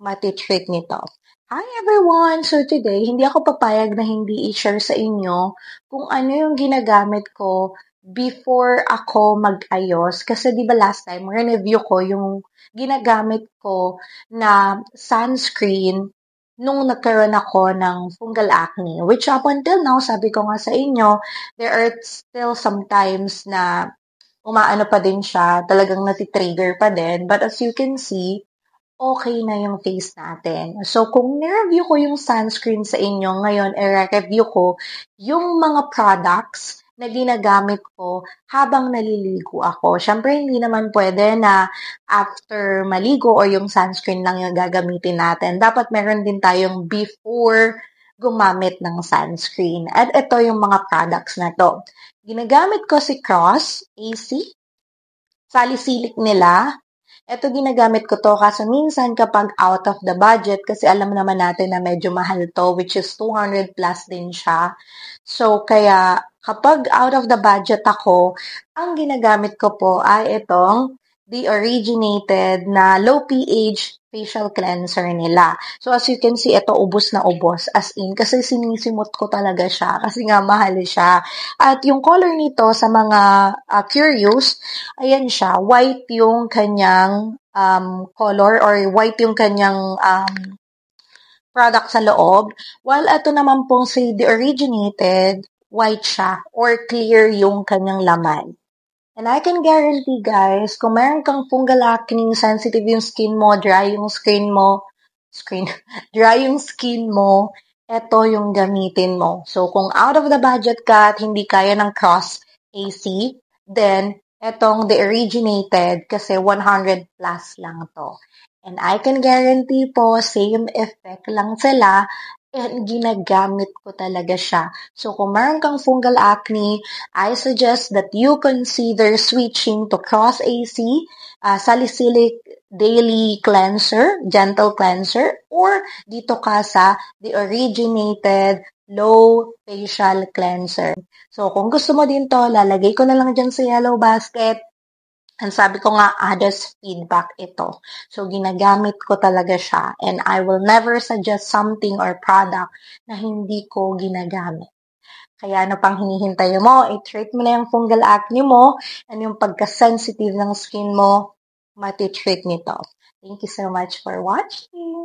matitreat nito. Hi everyone! So today, hindi ako papayag na hindi i-share sa inyo kung ano yung ginagamit ko before ako mag-ayos. Kasi di ba last time, review ko yung ginagamit ko na sunscreen nung nagkaroon ako ng fungal acne. Which up until now, sabi ko nga sa inyo, there are still sometimes na umaano pa din siya, talagang natitrigger pa din. But as you can see, okay na yung face natin. So, kung ni-review ko yung sunscreen sa inyo, ngayon, i-review ko yung mga products na ginagamit ko habang naliligo ako. Siyempre, hindi naman pwede na after maligo or yung sunscreen lang yung gagamitin natin. Dapat meron din tayong before gumamit ng sunscreen. At ito yung mga products na to. Ginagamit ko si Cross AC, salicylic nila. Ito ginagamit ko to kasi minsan kapag out of the budget, kasi alam naman natin na medyo mahal to, which is 200 plus din siya. So, kaya kapag out of the budget ako, ang ginagamit ko po ay itong The Originated na low pH facial cleanser nila. So, as you can see, ito ubos na ubos. As in, kasi sinisimot ko talaga siya kasi nga mahal siya. At yung color nito sa mga curious, ayan siya, white yung kanyang color or white yung kanyang product sa loob. While ito naman pong si The Originated, white siya or clear yung kanyang laman. And I can guarantee guys, kung meron kang fungal acne, sensitive yung skin mo, dry yung dry yung skin mo, ito yung gamitin mo. So, kung out of the budget ka at hindi kaya ng Cross AC, then etong The Originated kasi 100 plus lang to. And I can guarantee po, same effect lang sila and ginagamit ko talaga siya. So, kung meron kang fungal acne, I suggest that you consider switching to Cross AC, salicylic daily cleanser, gentle cleanser, or dito ka sa The Originated low facial cleanser. So, kung gusto mo din to, lalagay ko na lang dyan sa yellow basket. And sabi ko nga, honest feedback ito. So, ginagamit ko talaga siya. And I will never suggest something or product na hindi ko ginagamit. Kaya ano pang hinihintay mo? I-treat mo na yung fungal acne mo and yung pagka-sensitive ng skin mo, matitreat nito. Thank you so much for watching.